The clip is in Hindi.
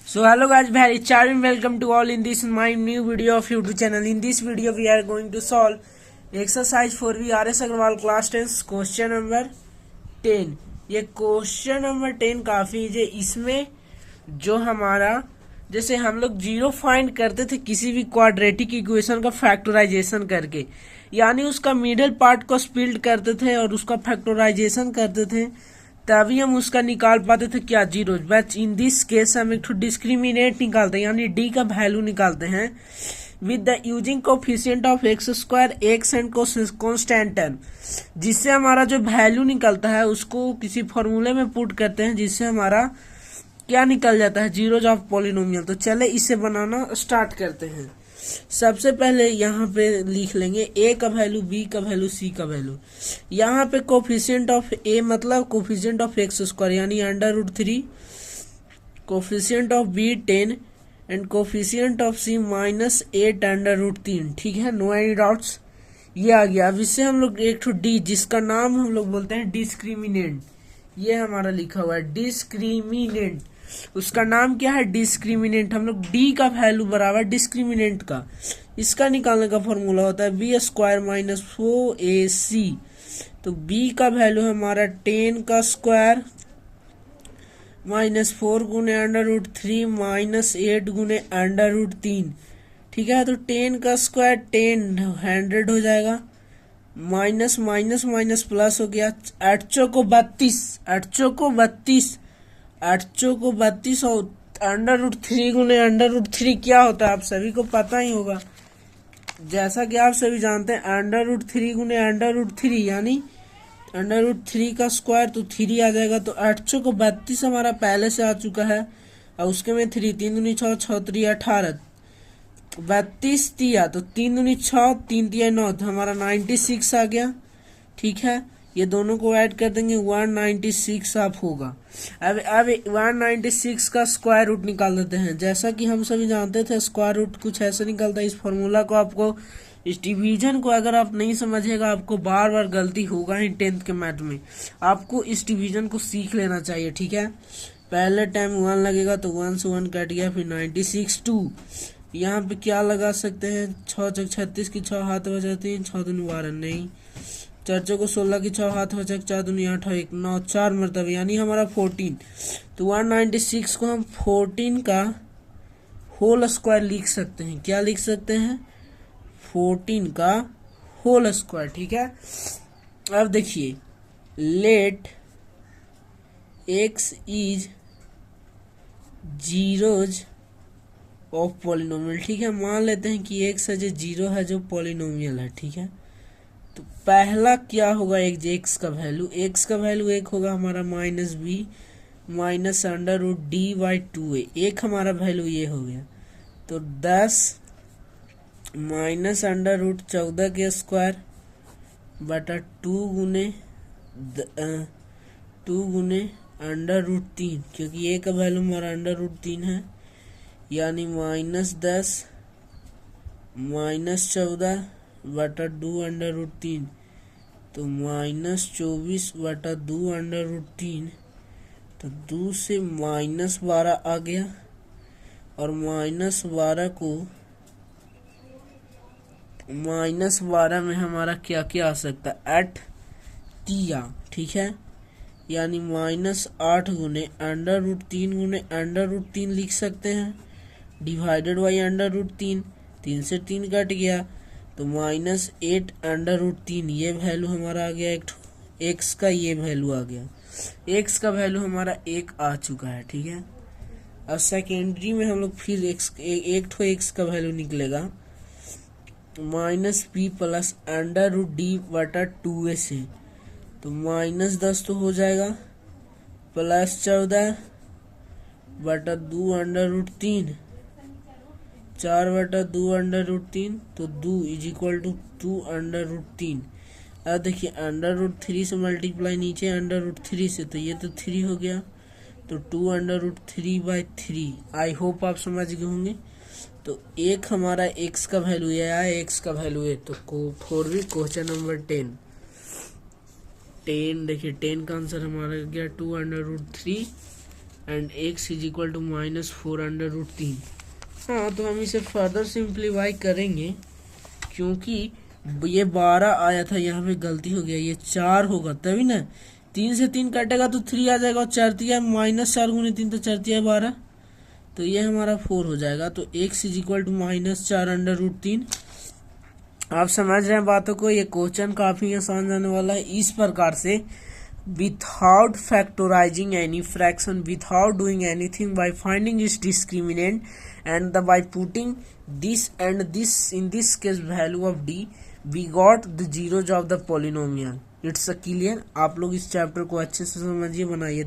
So hello guys, very charming welcome to all in this my new video of YouTube channel. In this video we are going to solve exercise 4V RS Agarwal class 10 question number 10. ये क्वेश्चन नंबर 10 काफी है। इसमें जो हमारा जैसे हम लोग जीरो फाइंड करते थे किसी भी क्वाड्रेटिक इक्वेशन का फैक्टराइजेशन करके, यानी उसका मिडिल पार्ट को स्प्लिट करते थे और उसका फैक्टराइजेशन करते थे, तभी हम उसका निकाल पाते थे क्या, zero. But in this case हम एक डिस्क्रिमिनेट निकालते हैं, यानी डी का वैल्यू निकालते हैं with the using coefficient of x square x and constant term, जिससे हमारा जो वैल्यू निकलता है उसको किसी फॉर्मूले में पुट करते हैं, जिससे हमारा क्या निकल जाता है, जीरोज ऑफ पॉलिनोमियल। तो चले इसे बनाना स्टार्ट करते हैं। सबसे पहले यहाँ पे लिख लेंगे ए का वैल्यू, बी का वैल्यू, सी का वैल्यू। यहाँ पे कोफिशिएंट ऑफ ए मतलब कोफिशिएंट ऑफ एक्स स्क्वायर यानी √3, coefficient of B 10 and coefficient of C -8 √3। ठीक है, नो एनी डाउट्स, ये आ गया। अब इससे हम लोग एक डी, जिसका नाम हम लोग बोलते हैं डिस्क्रिमिनेंट, ये हमारा लिखा हुआ है डिस्क्रिमिनेंट। उसका नाम क्या है, डिस्क्रिमिनेंट। हम लोग डी का वैल्यू बराबर डिस्क्रिमिनेंट का, इसका निकालने का फॉर्मूला होता है बी स्क्वायर -4ac। तो बी का वैल्यू हमारा 10 का स्क्वायर -4 गुने √3 -8 गुने √3। ठीक है, तो 10 का स्क्वायर 10 100 हो जाएगा, माइनस माइनस माइनस प्लस हो गया, 8 चौको 32, 8 चौको 32, 8 चौको 32 और √3 गुने √3 क्या होता है आप सभी को पता ही होगा। जैसा कि आप सभी जानते हैं √3 गुने √3 यानी √3 का स्क्वायर, तो 3 आ जाएगा। तो 8 चौको 32 हमारा पहले से आ चुका है और उसके में 3, 3 दूनी 6, 6 3 18, 32 दिया तो 3 दूनी 6, 3 दिया 9, तो हमारा 96 आ गया। ठीक है, ये दोनों को ऐड कर देंगे 196 आप होगा। अब 196 का स्क्वायर रूट निकाल देते हैं। जैसा कि हम सभी जानते थे स्क्वायर रूट कुछ ऐसे निकलता है। इस फॉर्मूला को आपको, इस डिवीजन को अगर आप नहीं समझेगा आपको बार बार गलती होगा ही 10th के मैथ में। आपको इस डिवीजन को सीख लेना चाहिए। ठीक है, पहले टाइम 1 लगेगा तो 1 से 1 कट गया, फिर 96 2। यहाँ पे क्या लगा सकते हैं, 6 चौक 36 की 6 हाथ बचा 3, 6 दूनी 12 नहीं, 4 चौको 16 की 6 हाथ बचा 4 दूनी 8 1 9, 4 मरतबा यानी हमारा 14। तो 196 को हम 14 का होल स्क्वायर लिख सकते हैं। क्या लिख सकते हैं, 14 का होल स्क्वायर। ठीक है, अब देखिए, let x is zeros of polynomial. ठीक है, मान लेते हैं कि x है जो जीरो है, जो पॉलिनोमियल है। ठीक है, तो पहला क्या होगा, एक x का वैल्यू, x का वैल्यू एक होगा हमारा -b -√d/2a। एक हमारा वैल्यू ये हो गया, तो 10 -√14 के स्क्वायर बटा 2 गुने √3, क्योंकि a का वैल्यू हमारा √3 है, यानी -10 -14 बटा 2 √3, तो -24 बटा 2 √3। तो 2 से -12 आ गया, और -12 को -12 में हमारा क्या क्या आ सकता है, 8 तिया। ठीक है, यानी -8 गुने √3 गुने √3 लिख सकते हैं, डिवाइडेड बाई √3। 3 से 3 कट गया, तो -8 √3, ये वैल्यू हमारा आ गया। एक एक्स का ये वैल्यू आ गया, एक्स का वैल्यू हमारा 1 आ चुका है। ठीक है, अब सेकेंडरी में हम लोग फिर एक एक्स का वैल्यू निकलेगा -p प्लस √d/2a से, तो -10 तो हो जाएगा, प्लस 14 बटा 2 √3, 4 बटा 2 √3, तो 2 = 2 √3। अब देखिए √3 से मल्टीप्लाई नीचे √3 से, तो ये तो 3 हो गया, तो 2 √3/3। आई होप आप समझ गए होंगे। तो एक हमारा x का वैल्यू ये आया, x का वैल्यू है। तो 4V क्वेश्चन नंबर 10 10 देखिए 10 का आंसर हमारा गया 2 √3 and x is equal to -4√3। हाँ, तो हम इसे फर्दर सिंप्लीफाई करेंगे, क्योंकि ये 12 आया था, यहाँ पे गलती हो गया, ये 4 होगा तभी ना। 3 से 3 कटेगा तो 3 आ जाएगा, और 4 तिया -4 गुने 3 तो 4 तिया 12, तो ये हमारा 4 हो जाएगा। तो x इज इक्वल टू -4√3। आप समझ रहे हैं बातों को। ये क्वेश्चन काफी आसान जाने वाला है। इस प्रकार से without factorizing any fraction, without doing anything, by finding its discriminant and by putting this and this, in this case value of d, we got the zeros of the polynomial. It's a clear। आप लोग इस चैप्टर को अच्छे से समझिए, बनाइए।